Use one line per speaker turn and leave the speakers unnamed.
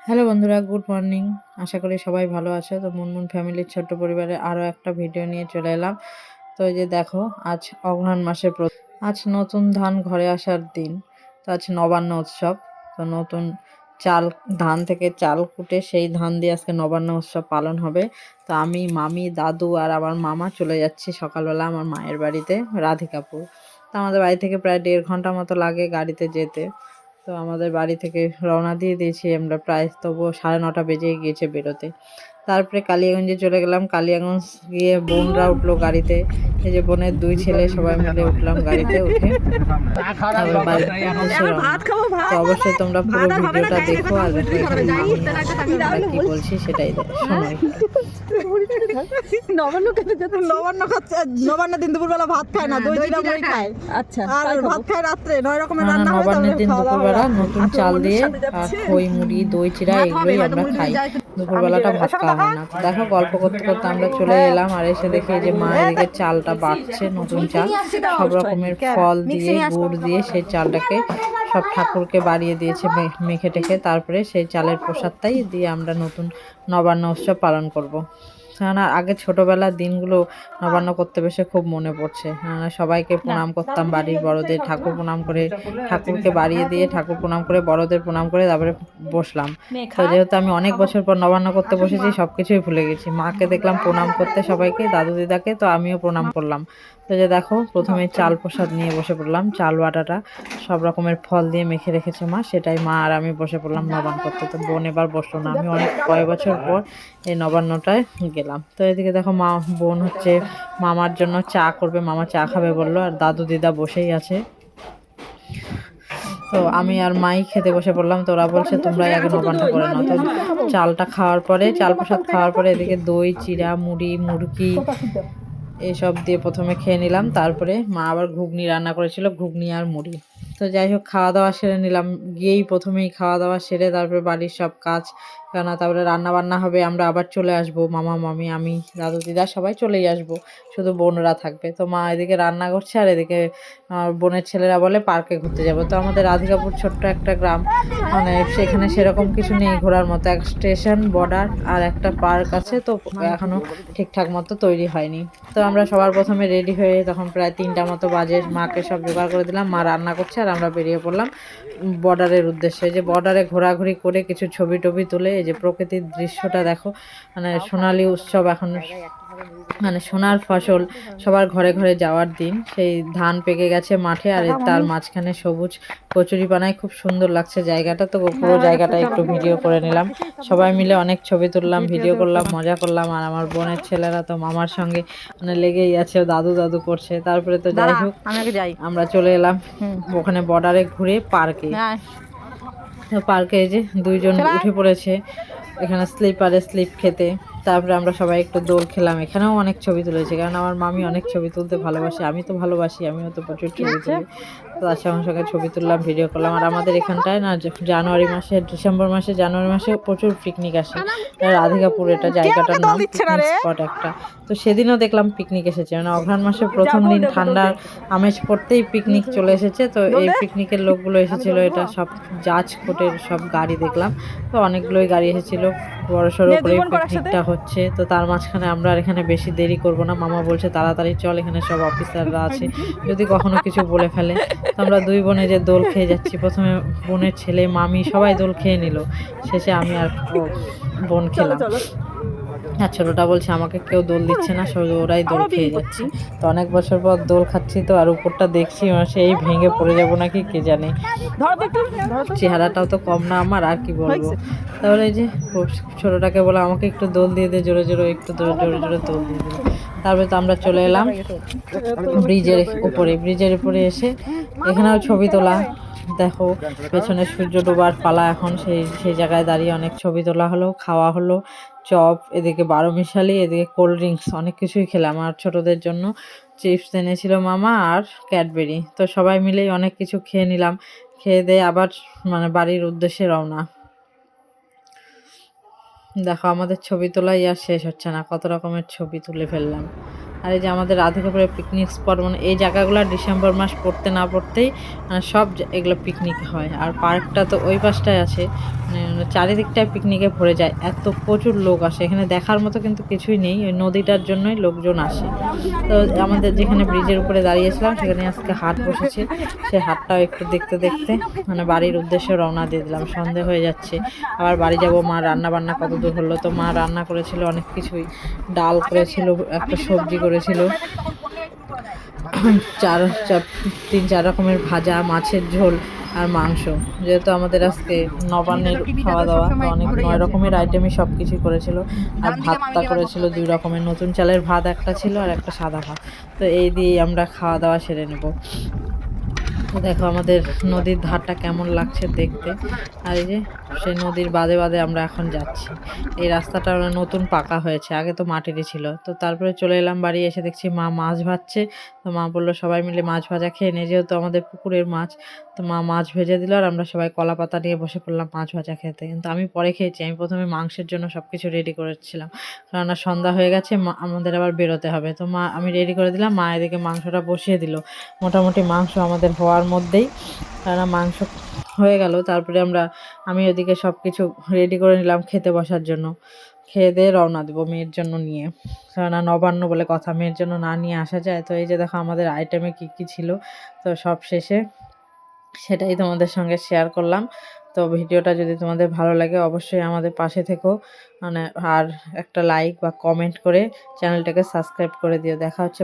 Hello বন্ধুরা, good morning. আশা করি সবাই ভালো আছে। তো মুনমুন ফ্যামিলির ছোট্ট পরিবারে আরও একটা ভিডিও নিয়ে চলে এলাম। তো এই যে দেখো, আজ অঘ্রাণ মাসের আজ নতুন ধান ঘরে আসার দিন। তো আজ নবান্ন উৎসব। তো নতুন চাল, ধান থেকে চাল কুটে সেই ধান দিয়ে আজকে নবান্ন উৎসব পালন হবে। তো আমি, মামি, দাদু আর আমার মামা চলে যাচ্ছি সকালবেলা আমার মায়ের বাড়িতে, রাধিকাপুর। তো আমাদের বাড়ি থেকে প্রায় 1.5 ঘন্টা মতো লাগে গাড়িতে যেতে। তো আমাদের বাড়ি থেকে রওনা দিয়ে দিয়েছি আমরা, প্রায় তবুও 9:30 বেজে গিয়েছে বেরোতে। তারপরে কালিয়াগঞ্জে চলে গেলাম। কালিয়াগঞ্জ গিয়ে বোনরা উঠলো গাড়িতে। এই যে বোনের 2 ছেলে সবাই মিলে উঠলাম গাড়িতে, উঠে তারপর বাড়ির উদ্দেশ্যে রওনা। তো অবশ্যই তোমরা পুরো ভিডিওটা দেখো আর দেখো এখানে মামি আমরা কি বলছি সেটাই শোনো একটু।
নবান্ন দিন দুপুরবেলা ভাত খায় না, দই চিড়া মুড়ি খায়। আচ্ছা, আর ভাত খায় রাত্রে 9 রকমের রান্না হয়।
নবান্নের দিন দুপুরবেলা নতুন চাল দিয়ে আর খই মুড়ি দই চিড়া এগুলোই আমরা খাই। দুপুরবেলাটা ভাত খাওয়া হয় না। দেখো, গল্প করতে করতে আমরা চলে এলাম আর এসে দেখি যে মা এদিকে চালটা বাটছে, নতুন চাল সব রকমের ফল দিয়ে গুড় দিয়ে সেই চালটাকে সব ঠাকুরকে বাড়িয়ে দিয়েছে মেখে টেখে। তারপরে সেই চালের প্রসাদটাই দিয়ে আমরা নতুন নবান্ন উৎসব পালন করব। কেননা আগে ছোটোবেলার দিনগুলো নবান্ন করতে বসে খুব মনে পড়ছে। কেননা সবাইকে প্রণাম করতাম, বাড়ির বড়দের ঠাকুর প্রণাম করে, ঠাকুরকে বাড়িয়ে দিয়ে ঠাকুর প্রণাম করে, বড়দের প্রণাম করে তারপরে বসলাম। তো যেহেতু আমি অনেক বছর পর নবান্ন করতে বসেছি, সব কিছুই ভুলে গেছি। মাকে দেখলাম প্রণাম করতে সবাইকে, দাদু দিদাকে, তো আমিও প্রণাম করলাম। তো যে দেখো, প্রথমে চাল প্রসাদ নিয়ে বসে পড়লাম। চাল বাটাটা সব রকমের ফল দিয়ে মেখে রেখেছে মা, সেটাই মা আর আমি বসে পড়লাম নবান্ন করতে। তো বোন এবার বসলো না, আমি অনেক কয়েক বছর পর এই নবান্নটায় গেলাম। তো এদিকে দেখো, বোন হচ্ছে মামার জন্য চা করবে, মামা চা খাবে বললো, আর দাদু দিদা বসেই আছে। তো আমি আর মাই খেতে বসে পড়লাম। তো ওরা বলছে তোমরাই আগে নবান্ন করে নাও। তো চালটা খাওয়ার পরে, চাল প্রসাদ খাওয়ার পরে এদিকে দই চিড়া মুড়ি মুরগি এইসব দিয়ে প্রথমে খেয়ে নিলাম। তারপরে মা আবার ঘুগনি রান্না করেছিল, ঘুগনি আর মুড়ি। তো যাই হোক, খাওয়া দাওয়া সেরে নিলাম। গিয়েই প্রথমেই খাওয়া দাওয়া সেরে তারপরে বাড়ির সব কাজ, কেননা তারপরে রান্না বান্না হবে, আমরা আবার চলে আসব। মামা মামি আমি দাদু দিদা সবাই চলেই আসবো, শুধু বোনরা থাকবে। তো মা এদিকে রান্না করছে আর এদিকে বোনের ছেলেরা বলে পার্কে ঘুরতে যাব। তো আমাদের রাধিকাপুর ছোট্ট একটা গ্রাম, মানে সেখানে সেরকম কিছু নেই ঘোরার মতো। এক স্টেশন, বর্ডার আর একটা পার্ক আছে, তো এখনও ঠিকঠাক মতো তৈরি হয়নি। তো আমরা সবার প্রথমে রেডি হয়ে তখন প্রায় 3টা মতো বাজে, মাকে সব জোগাড় করে দিলাম, মা রান্না করছে আর আমরা বেরিয়ে পড়লাম বর্ডারের উদ্দেশ্যে। যে বর্ডারে ঘোরাঘুরি করে কিছু ছবি টবি তুলে, এই যে প্রকৃতির দৃশ্যটা দেখো, মানে সোনালী উৎসব এখন, মানে সোনার ফসল সবার ঘরে ঘরে যাওয়ার দিন। সেই ধান পেকে গেছে মাঠে আর তার মাঝখানে সবুজ কচুরিপানায় খুব সুন্দর লাগছে জায়গাটা। তো পুরো জায়গাটা একটু ভিডিও করে নিলাম, সবাই মিলে অনেক ছবি তুললাম, ভিডিও করলাম, মজা করলাম। আর আমার বোনের ছেলেরা তো মামার সঙ্গে মানে লেগেই আছে, দাদু দাদু করছে। তারপরে তো যাই হোক, আমরা চলে এলাম ওখানে বর্ডারে ঘুরে পার্কে। পার্কে যে 2জন উঠে পড়েছে এখানে স্লিপারে স্লিপ খেতে। তারপরে আমরা সবাই একটু দোল খেলাম। এখানেও অনেক ছবি তুলেছে, কারণ আমার মামি অনেক ছবি তুলতে ভালোবাসে, আমি তো ভালোবাসি, আমিও তো প্রচুর ছবি তুলি। তো তার সঙ্গে সঙ্গে ছবি তুললাম, ভিডিও করলাম। আর আমাদের এখানটায় না জানুয়ারি মাসে, ডিসেম্বর মাসে, জানুয়ারি মাসে প্রচুর পিকনিক আসে। রাধিকাপুর এটা জায়গাটার নাম, পিকনিক স্পট একটা। তো সেদিনও দেখলাম পিকনিক এসেছে, মানে অঘ্রাণ মাসের প্রথম দিন ঠান্ডার আমেজ পড়তেই পিকনিক চলে এসেছে। তো এই পিকনিকের লোকগুলো এসেছিলো, এটা সব জাজ কোর্টের সব গাড়ি দেখলাম। তো অনেকগুলোই গাড়ি এসেছিলো, বড় সড়ো করে পিকনিকটা হচ্ছে। তো তার মাঝখানে আমরা আর এখানে বেশি দেরি করব না, মামা বলছে তাড়াতাড়ি চল, এখানে সব অফিসাররা আছে, যদি কখনো কিছু বলে ফেলে। তো আমরা 2 বোনে যে দোল খেয়ে যাচ্ছি, প্রথমে বোনের ছেলে মামি সবাই দোল খেয়ে নিল, শেষে আমি আর বোন খেলাম। আর ছোটোটা বলছে আমাকে কেউ দোল দিচ্ছে না, শুধু ওরাই দোল খেয়ে যাচ্ছে। তো অনেক বছর পর দোল খাচ্ছি, তো আর উপরটা দেখছি সেই ভেঙে পড়ে যাবো নাকি কে জানে। চেহারাটাও তো কম না আমার, আর কি বলবো। তাহলে এই যে ছোটোটাকে বলে আমাকে একটু দোল দিয়ে দে, জোরে জোরে একটু জোরে জোরে দোল দিয়ে দিল। তারপরে তো আমরা চলে এলাম ব্রিজের উপরে। ব্রিজের উপরে এসে এখানেও ছবি তোলা। দেখো পেছনে সূর্য ডোবার পালা এখন, সেই জায়গায় দাঁড়িয়ে অনেক ছবি তোলা হলো, খাওয়া হলো। চপ, এদিকে 12 মিশালি, এদিকে কোল্ড ড্রিঙ্কস, অনেক কিছুই খেলাম। আর ছোটদের জন্য চিপস এনেছিল মামা আর ক্যাডবেরি। তো সবাই মিলেই অনেক কিছু খেয়ে নিলাম। খেয়ে দিয়ে আবার মানে বাড়ির উদ্দেশ্যে রওনা। দেখো আমাদের ছবি তোলাই আর শেষ হচ্ছে না, কত রকমের ছবি তুলে ফেললাম। আর এই যে আমাদের রাধিকাপুরের পিকনিক স্পট, মানে এই জায়গাগুলো ডিসেম্বর মাস পড়তে না পড়তেই সব এগুলো পিকনিক হয়। আর পার্কটা তো ওই পাশটায় আছে, মানে চারিদিকটায় পিকনিকে ভরে যায়, এত প্রচুর লোক আসে এখানে। দেখার মতো কিন্তু কিছুই নেই, ওই নদীটার জন্যই লোকজন আসে। তো আমাদের যেখানে ব্রিজের উপরে দাঁড়িয়েছিলাম সেখানে আজকে হাট বসেছে, সেই হাটটাও একটু দেখতে দেখতে মানে বাড়ির উদ্দেশ্যে রওনা দিয়ে দিলাম। সন্ধে হয়ে যাচ্ছে, আবার বাড়ি যাব। মা রান্না বান্না কত দূর হলো, তো মা রান্না করেছিল অনেক কিছুই, ডাল করেছিল, একটা সবজি করেছিল, চার চার 3-4 রকমের ভাজা, মাছের ঝোল আর মাংস। যেহেতু আমাদের আজকে নবান্নের খাওয়া দাওয়া, তো অনেক 9 রকমের আইটেমই সব কিছুই করেছিল। আর ভাতটা করেছিল 2 রকমের, নতুন চালের ভাত একটা ছিল আর একটা সাদা ভাত। তো এই দিয়েই আমরা খাওয়া দাওয়া সেরে নেব। তো দেখো আমাদের নদীর ধারটা কেমন লাগছে দেখতে। আর এই যে সেই নদীর বাদে বাদে আমরা এখন যাচ্ছি। এই রাস্তাটা নতুন পাকা হয়েছে, আগে তো মাটিরই ছিল। তো তারপরে চলে এলাম বাড়ি, এসে দেখছি মা মাছ ভাজছে। তো মা বললো সবাই মিলে মাছ ভাজা খেয়ে নে, যেহেতু আমাদের পুকুরের মাছ। তো মা মাছ ভেজে দিল আর আমরা সবাই কলা পাতা নিয়ে বসে পড়লাম মাছ ভাজা খেতে। কিন্তু আমি পরে খেয়েছি, আমি প্রথমে মাংসের জন্য সব কিছু রেডি করেছিলাম, কেননা সন্ধ্যা হয়ে গেছে, আমাদের আবার বেরোতে হবে। তো মা আমি রেডি করে দিলাম, মা এদিকে মাংসটা বসিয়ে দিল। মোটামুটি মাংস আমাদের হওয়ার মধ্যেই মাংস হয়ে গেল। তারপরে আমি ওদিকে সব কিছু রেডি করে নিলাম খেতে বসার জন্য। খেয়ে দিয়ে রওনা দেবো মেয়ের জন্য নিয়ে, কেননা নবান্ন বলে কথা, মেয়ের জন্য না নিয়ে আসা যায়। তো এই যে দেখো আমাদের আইটেমে কী কী ছিল, তো সব শেষে সেটাই তোমাদের সঙ্গে শেয়ার করলাম। তো ভিডিওটা যদি তোমাদের ভালো লাগে অবশ্যই আমাদের পাশে থেকো, মানে আর একটা লাইক বা কমেন্ট করে চ্যানেলটাকে সাবস্ক্রাইব করে দিও। দেখা হচ্ছে